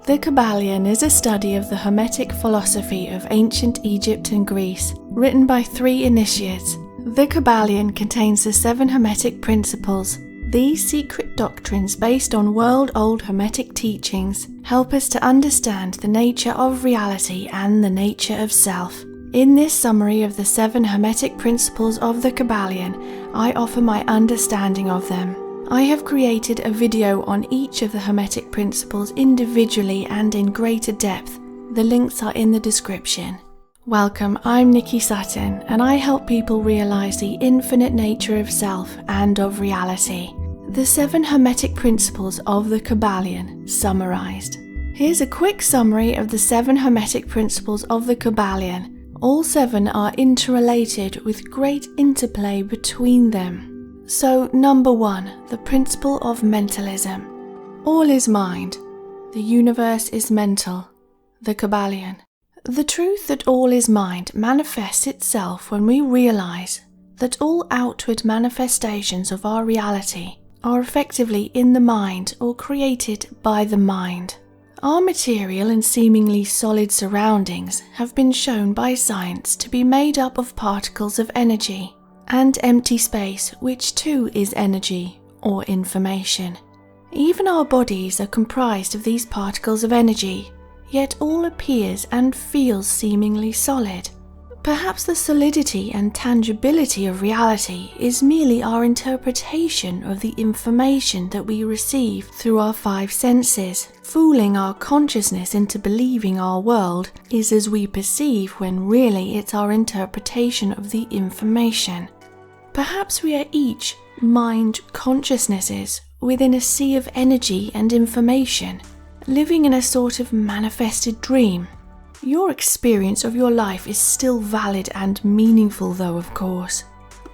The Kybalion is a study of the Hermetic philosophy of ancient Egypt and Greece, written by 3 initiates. The Kybalion contains the 7 Hermetic principles. These secret doctrines, based on world-old Hermetic teachings, help us to understand the nature of reality and the nature of self. In this summary of the 7 Hermetic principles of the Kybalion, I offer my understanding of them. I have created a video on each of the Hermetic principles individually and in greater depth. The links are in the description. Welcome, I'm Nikki Sutton, and I help people realize the infinite nature of self and of reality. The 7 Hermetic principles of the Kybalion, summarized. Here's a quick summary of the 7 Hermetic principles of the Kybalion. All 7 are interrelated with great interplay between them. So, number 1, the principle of mentalism. All is mind. The universe is mental. The Kybalion. The truth that all is mind manifests itself when we realize that all outward manifestations of our reality are effectively in the mind or created by the mind. Our material and seemingly solid surroundings have been shown by science to be made up of particles of energy and empty space, which too is energy or information. Even our bodies are comprised of these particles of energy, yet all appears and feels seemingly solid. Perhaps the solidity and tangibility of reality is merely our interpretation of the information that we receive through our 5 senses. Fooling our consciousness into believing our world is as we perceive when really it's our interpretation of the information. Perhaps we are each mind consciousnesses within a sea of energy and information, living in a sort of manifested dream. Your experience of your life is still valid and meaningful though, of course.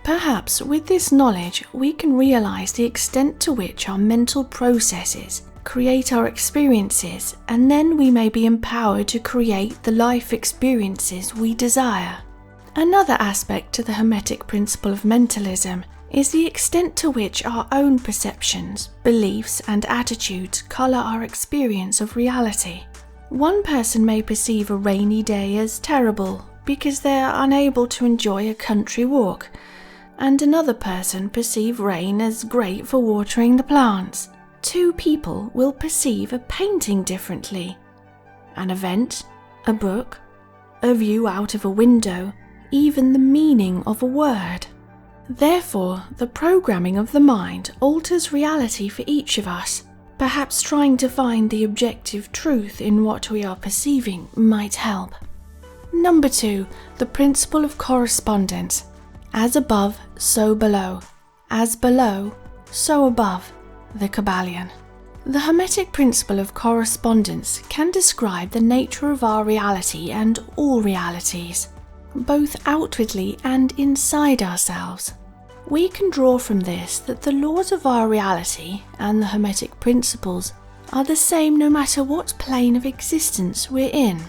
Perhaps with this knowledge we can realize the extent to which our mental processes create our experiences, and then we may be empowered to create the life experiences we desire. Another aspect to the Hermetic principle of mentalism is the extent to which our own perceptions, beliefs and attitudes color our experience of reality. One person may perceive a rainy day as terrible because they are unable to enjoy a country walk, and another person perceive rain as great for watering the plants. 2 people will perceive a painting differently. An event, a book, a view out of a window, even the meaning of a word. Therefore, the programming of the mind alters reality for each of us. Perhaps trying to find the objective truth in what we are perceiving might help. Number 2, the principle of correspondence. As above, so below. As below, so above. The Kybalion. The Hermetic principle of correspondence can describe the nature of our reality and all realities, both outwardly and inside ourselves. We can draw from this that the laws of our reality and the Hermetic principles are the same no matter what plane of existence we're in.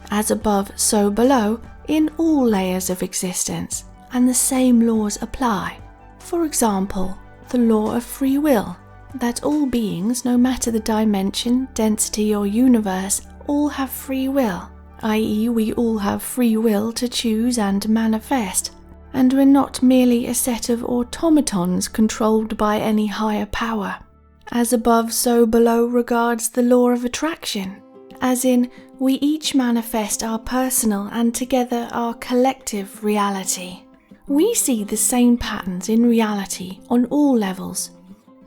As above, so below, in all layers of existence, and the same laws apply. For example, the law of free will, that all beings, no matter the dimension, density or universe, all have free will, i.e. we all have free will to choose and manifest. And we're not merely a set of automatons controlled by any higher power. As above, so below regards the law of attraction, as in, we each manifest our personal and together our collective reality. We see the same patterns in reality on all levels.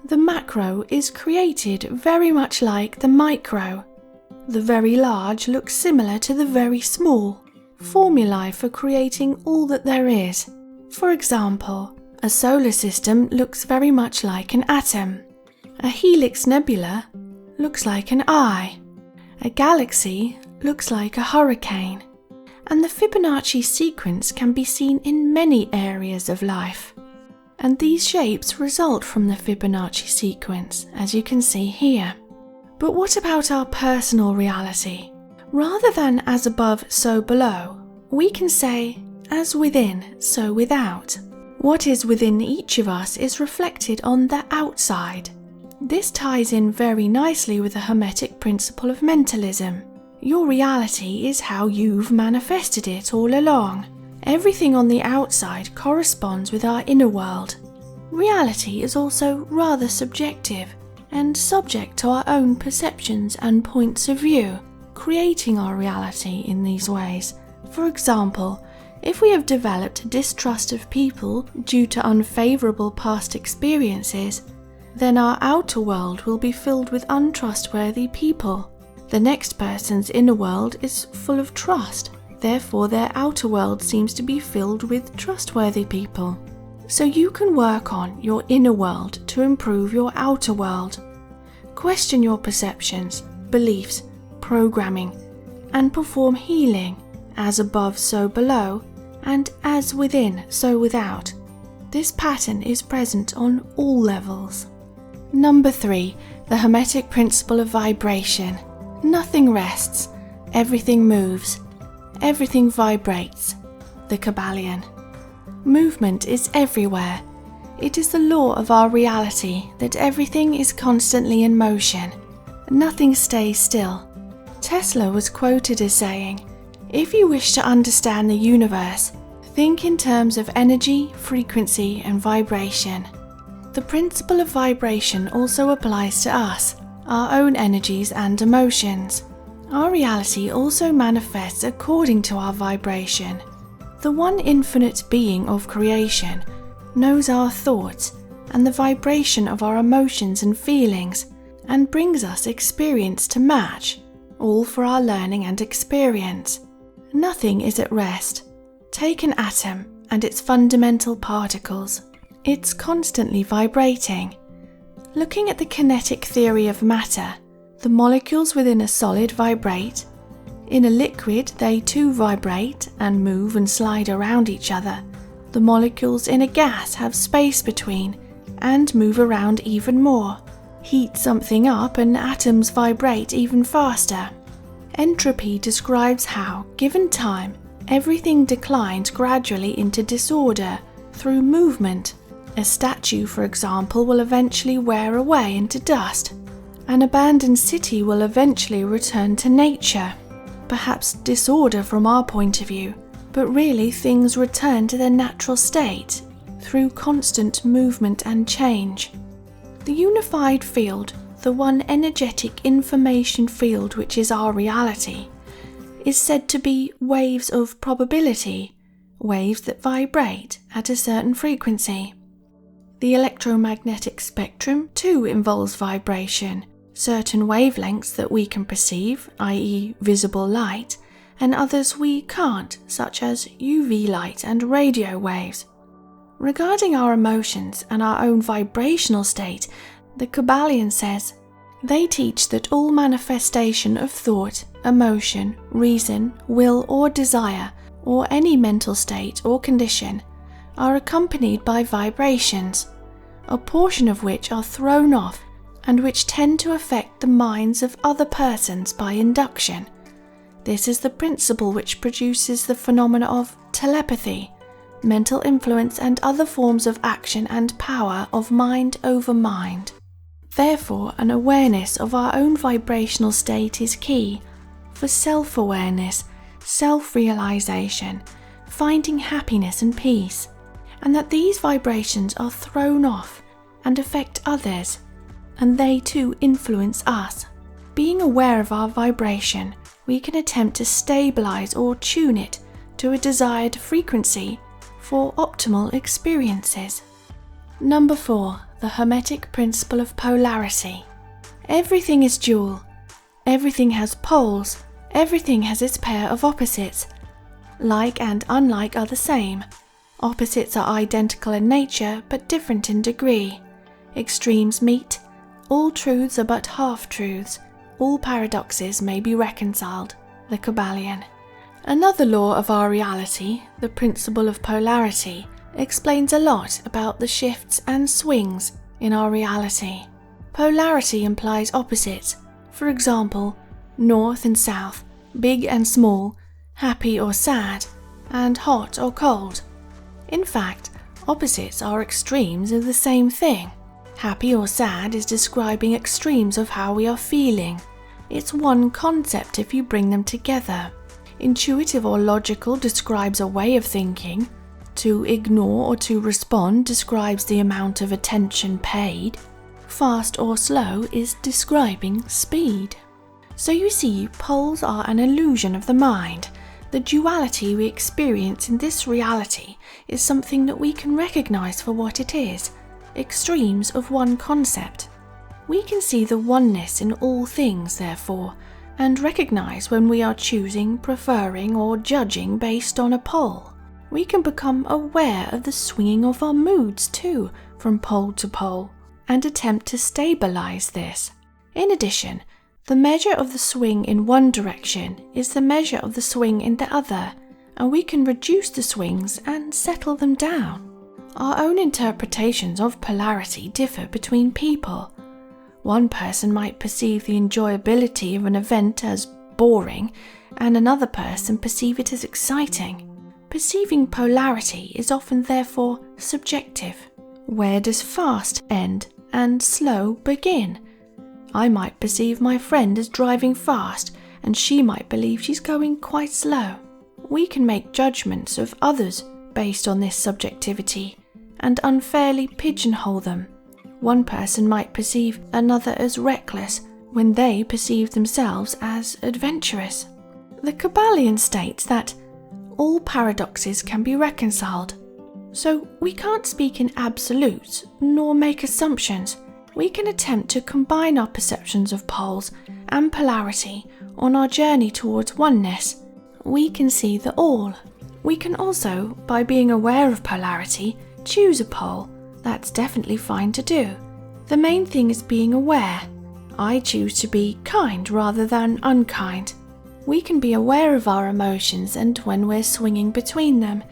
The macro is created very much like the micro. The very large looks similar to the very small. Formulae for creating all that there is. For example, a solar system looks very much like an atom. A helix nebula looks like an eye. A galaxy looks like a hurricane. And the Fibonacci sequence can be seen in many areas of life. And these shapes result from the Fibonacci sequence, as you can see here. But what about our personal reality? Rather than as above, so below, we can say, as within, so without. What is within each of us is reflected on the outside. This ties in very nicely with the Hermetic principle of mentalism. Your reality is how you've manifested it all along. Everything on the outside corresponds with our inner world. Reality is also rather subjective and subject to our own perceptions and points of view, creating our reality in these ways. For example, if we have developed distrust of people due to unfavorable past experiences, then our outer world will be filled with untrustworthy people. The next person's inner world is full of trust, therefore their outer world seems to be filled with trustworthy people. So you can work on your inner world to improve your outer world. Question your perceptions, beliefs, programming, and perform healing, as above so below, and as within so without. This pattern is present on all levels. Number 3. The Hermetic principle of vibration. Nothing rests, everything moves, everything vibrates. The Kybalion. Movement is everywhere. It is the law of our reality that everything is constantly in motion. Nothing stays still. Tesla was quoted as saying, "If you wish to understand the universe, think in terms of energy, frequency, and vibration." The principle of vibration also applies to us, our own energies and emotions. Our reality also manifests according to our vibration. The one infinite being of creation knows our thoughts and the vibration of our emotions and feelings, and brings us experience to match, all for our learning and experience. Nothing is at rest. Take an atom and its fundamental particles. It's constantly vibrating. Looking at the kinetic theory of matter, the molecules within a solid vibrate. In a liquid, they too vibrate and move and slide around each other. The molecules in a gas have space between and move around even more. Heat something up and atoms vibrate even faster. Entropy describes how, given time, everything declines gradually into disorder through movement. A statue, for example, will eventually wear away into dust. An abandoned city will eventually return to nature. Perhaps disorder from our point of view, but really things return to their natural state through constant movement and change. The unified field, the one energetic information field which is our reality, is said to be waves of probability, waves that vibrate at a certain frequency. The electromagnetic spectrum too involves vibration, certain wavelengths that we can perceive, i.e. visible light, and others we can't, such as UV light and radio waves. Regarding our emotions and our own vibrational state, the Kybalion says, they teach that all manifestation of thought, emotion, reason, will or desire, or any mental state or condition, are accompanied by vibrations, a portion of which are thrown off and which tend to affect the minds of other persons by induction. This is the principle which produces the phenomena of telepathy, mental influence, and other forms of action and power of mind over mind. Therefore, an awareness of our own vibrational state is key for self-awareness, self-realization, finding happiness and peace, and that these vibrations are thrown off and affect others, and they too influence us. Being aware of our vibration, we can attempt to stabilize or tune it to a desired frequency for optimal experiences. Number 4. The Hermetic principle of polarity. Everything is dual. Everything has poles. Everything has its pair of opposites. Like and unlike are the same. Opposites are identical in nature but different in degree. Extremes meet. All truths are but half-truths. All paradoxes may be reconciled. The Kybalion. Another law of our reality, the principle of polarity, explains a lot about the shifts and swings in our reality. Polarity implies opposites, for example, north and south, big and small, happy or sad, and hot or cold. In fact, opposites are extremes of the same thing. Happy or sad is describing extremes of how we are feeling. It's one concept if you bring them together. Intuitive or logical describes a way of thinking. To ignore or to respond describes the amount of attention paid. Fast or slow is describing speed. So you see, poles are an illusion of the mind. The duality we experience in this reality is something that we can recognize for what it is, extremes of one concept. We can see the oneness in all things, therefore, and recognize when we are choosing, preferring, or judging based on a pole. We can become aware of the swinging of our moods too, from pole to pole, and attempt to stabilize this. In addition, the measure of the swing in one direction is the measure of the swing in the other, and we can reduce the swings and settle them down. Our own interpretations of polarity differ between people. One person might perceive the enjoyability of an event as boring, and another person perceive it as exciting. Perceiving polarity is often therefore subjective. Where does fast end and slow begin? I might perceive my friend as driving fast, and she might believe she's going quite slow. We can make judgments of others based on this subjectivity, and unfairly pigeonhole them. One person might perceive another as reckless when they perceive themselves as adventurous. The Kybalion states that all paradoxes can be reconciled. So we can't speak in absolutes nor make assumptions. We can attempt to combine our perceptions of poles and polarity on our journey towards oneness. We can see the all. We can also, by being aware of polarity, choose a pole. That's definitely fine to do. The main thing is being aware. I choose to be kind rather than unkind. We can be aware of our emotions and when we're swinging between them,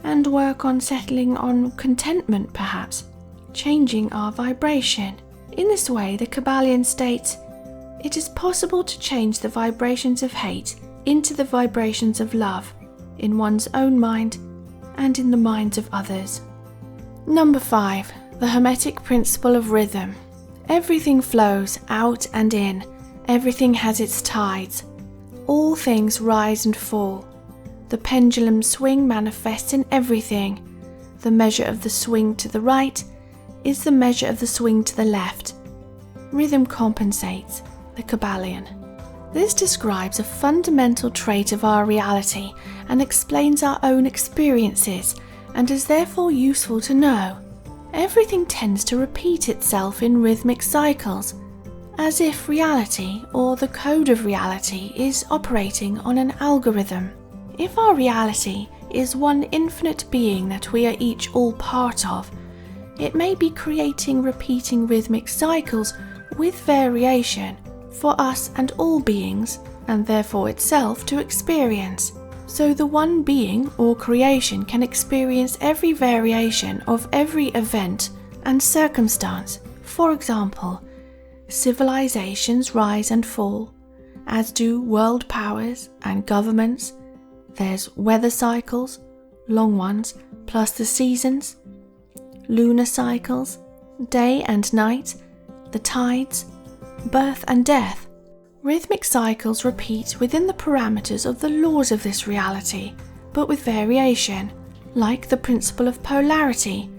and work on settling on contentment perhaps, changing our vibration. In this way, the Kybalion states, it is possible to change the vibrations of hate into the vibrations of love, in one's own mind and in the minds of others. Number 5. The Hermetic principle of rhythm. Everything flows out and in. Everything has its tides. All things rise and fall. The pendulum swing manifests in everything. The measure of the swing to the right is the measure of the swing to the left. Rhythm compensates. The Kybalion. This describes a fundamental trait of our reality and explains our own experiences, and is therefore useful to know. Everything tends to repeat itself in rhythmic cycles, as if reality, or the code of reality, is operating on an algorithm. If our reality is one infinite being that we are each all part of, it may be creating repeating rhythmic cycles with variation for us and all beings, and therefore itself to experience. So the one being or creation can experience every variation of every event and circumstance. For example, civilizations rise and fall, as do world powers and governments. There's weather cycles, long ones, plus the seasons, lunar cycles, day and night, the tides, birth and death. Rhythmic cycles repeat within the parameters of the laws of this reality, but with variation. Like the principle of polarity,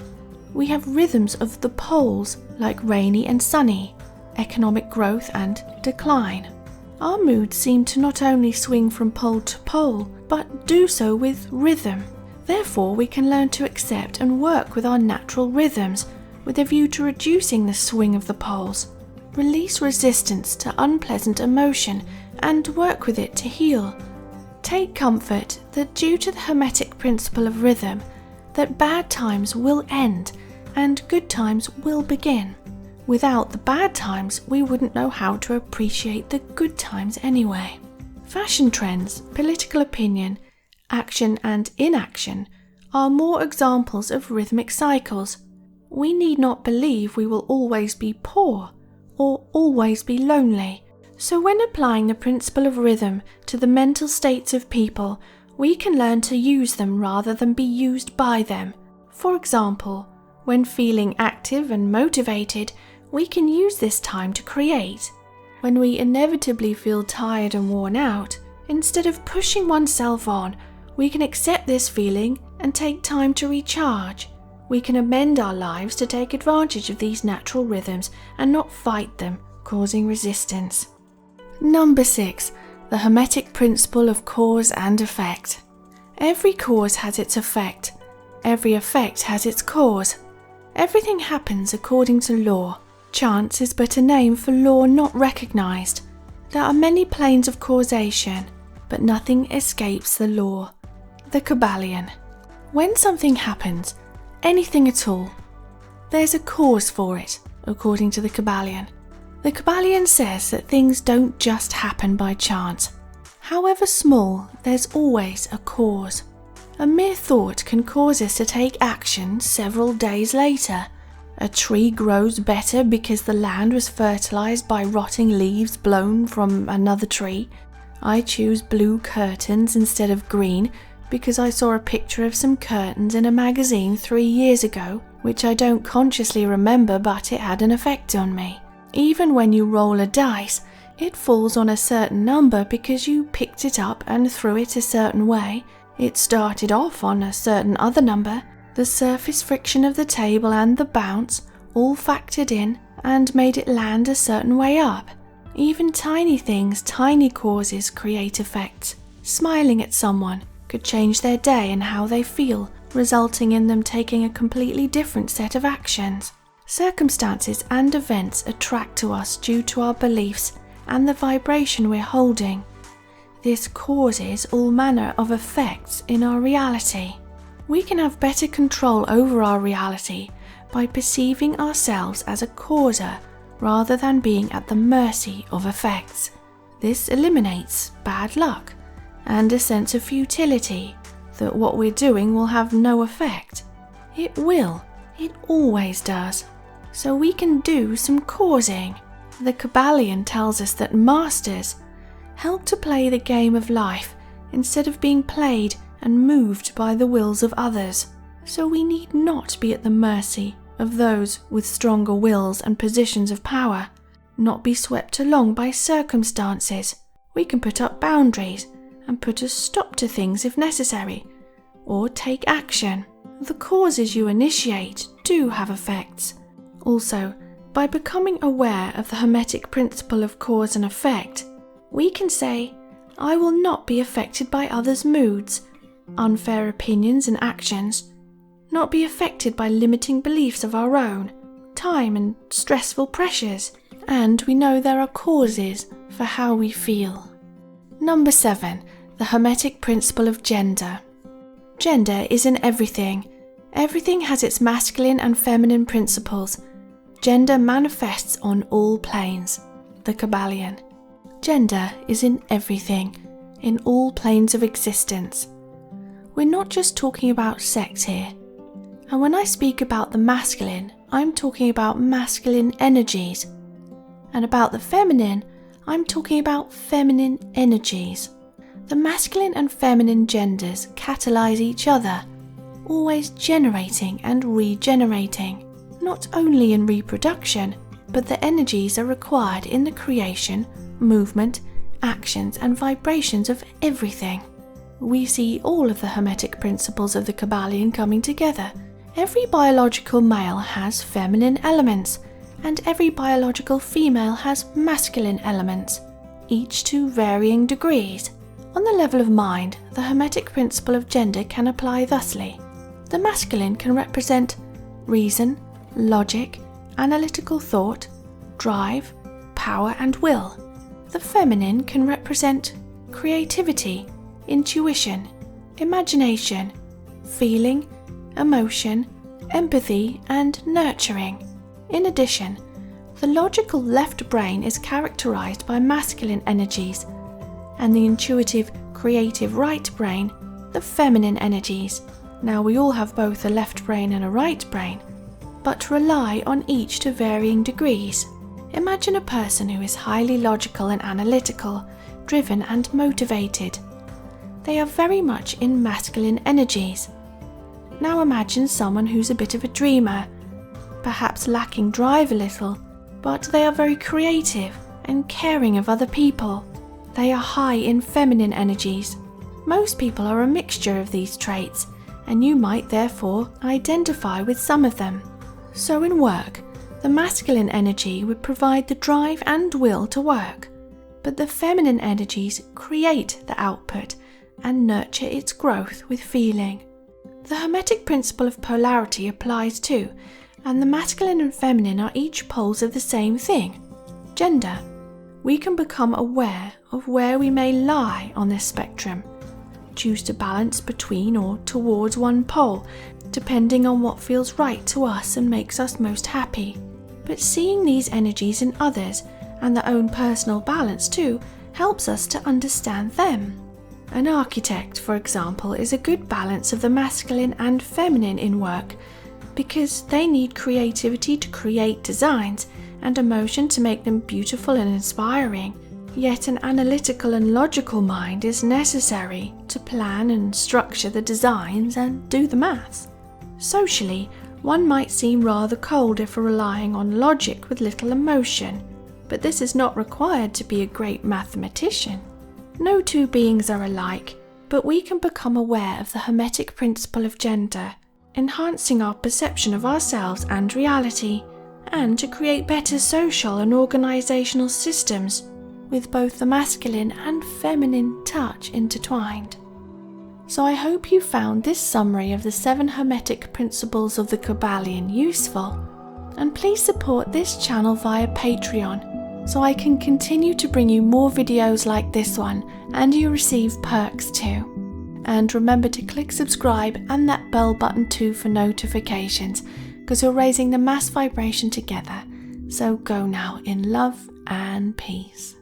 we have rhythms of the poles, like rainy and sunny, economic growth and decline. Our moods seem to not only swing from pole to pole, but do so with rhythm. Therefore, we can learn to accept and work with our natural rhythms, with a view to reducing the swing of the poles. Release resistance to unpleasant emotion and work with it to heal. Take comfort that due to the Hermetic principle of rhythm, that bad times will end and good times will begin. Without the bad times, we wouldn't know how to appreciate the good times anyway. Fashion trends, political opinion, action and inaction are more examples of rhythmic cycles. We need not believe we will always be poor or always be lonely. So when applying the principle of rhythm to the mental states of people, we can learn to use them rather than be used by them. For example, When feeling active and motivated, we can use this time to create. When we inevitably feel tired and worn out, instead of pushing oneself on, we can accept this feeling and take time to recharge. We can amend our lives to take advantage of these natural rhythms and not fight them, causing resistance. Number 6. The Hermetic principle of cause and effect. Every cause has its effect. Every effect has its cause. Everything happens according to law. Chance is but a name for law not recognized. There are many planes of causation, but nothing escapes the law. The Kybalion. When something happens, anything at all, there's a cause for it, according to the Kybalion. The Kybalion says that things don't just happen by chance. However small, there's always a cause. A mere thought can cause us to take action several days later. A tree grows better because the land was fertilized by rotting leaves blown from another tree. I choose blue curtains instead of green because I saw a picture of some curtains in a magazine 3 years ago, which I don't consciously remember, but it had an effect on me. Even when you roll a dice, it falls on a certain number because you picked it up and threw it a certain way. It started off on a certain other number. The surface friction of the table and the bounce all factored in and made it land a certain way up. Even tiny things, tiny causes create effects. Smiling at someone could change their day and how they feel, resulting in them taking a completely different set of actions. Circumstances and events attract to us due to our beliefs and the vibration we're holding. This causes all manner of effects in our reality. We can have better control over our reality by perceiving ourselves as a causer rather than being at the mercy of effects. This eliminates bad luck and a sense of futility that what we're doing will have no effect. It will. It always does. So we can do some causing. The Kybalion tells us that masters help to play the game of life instead of being played and moved by the wills of others. So we need not be at the mercy of those with stronger wills and positions of power, not be swept along by circumstances. We can put up boundaries and put a stop to things if necessary, or take action. The causes you initiate do have effects. Also, by becoming aware of the Hermetic principle of cause and effect, we can say, I will not be affected by others' moods, unfair opinions and actions, not be affected by limiting beliefs of our own, time and stressful pressures, and we know there are causes for how we feel. Number 7. The Hermetic principle of gender. Gender is in everything. Everything has its masculine and feminine principles. Gender manifests on all planes. The Kybalion. Gender is in everything, in all planes of existence. We're not just talking about sex here. And when I speak about the masculine, I'm talking about masculine energies. And about the feminine, I'm talking about feminine energies. The masculine and feminine genders catalyze each other, always generating and regenerating. Not only in reproduction, but the energies are required in the creation, movement, actions and vibrations of everything. We see all of the Hermetic principles of the Kybalion coming together. Every biological male has feminine elements, and every biological female has masculine elements, each to varying degrees. On the level of mind, the Hermetic principle of gender can apply thusly. The masculine can represent reason, logic, analytical thought, drive, power and will. The feminine can represent creativity, intuition, imagination, feeling, emotion, empathy and nurturing. In addition, the logical left brain is characterized by masculine energies, and the intuitive, creative right brain, the feminine energies. Now we all have both a left brain and a right brain, but rely on each to varying degrees. Imagine a person who is highly logical and analytical, driven and motivated. They are very much in masculine energies. Now imagine someone who's a bit of a dreamer, perhaps lacking drive a little, but they are very creative and caring of other people. They are high in feminine energies. Most people are a mixture of these traits, and you might therefore identify with some of them. So in work, the masculine energy would provide the drive and will to work, but the feminine energies create the output and nurture its growth with feeling. The Hermetic principle of polarity applies too, and the masculine and feminine are each poles of the same thing, gender. We can become aware of where we may lie on this spectrum, choose to balance between or towards one pole, depending on what feels right to us and makes us most happy. But seeing these energies in others and their own personal balance too helps us to understand them. An architect, for example, is a good balance of the masculine and feminine in work, because they need creativity to create designs and emotion to make them beautiful and inspiring. Yet an analytical and logical mind is necessary to plan and structure the designs and do the maths. Socially, one might seem rather cold if relying on logic with little emotion, but this is not required to be a great mathematician. No two beings are alike, but we can become aware of the Hermetic principle of gender, enhancing our perception of ourselves and reality, and to create better social and organizational systems with both the masculine and feminine touch intertwined. So I hope you found this summary of the 7 Hermetic principles of the Kybalion useful, and please support this channel via Patreon so I can continue to bring you more videos like this one and you receive perks too. And remember to click subscribe and that bell button too for notifications, because we're raising the mass vibration together. So go now in love and peace.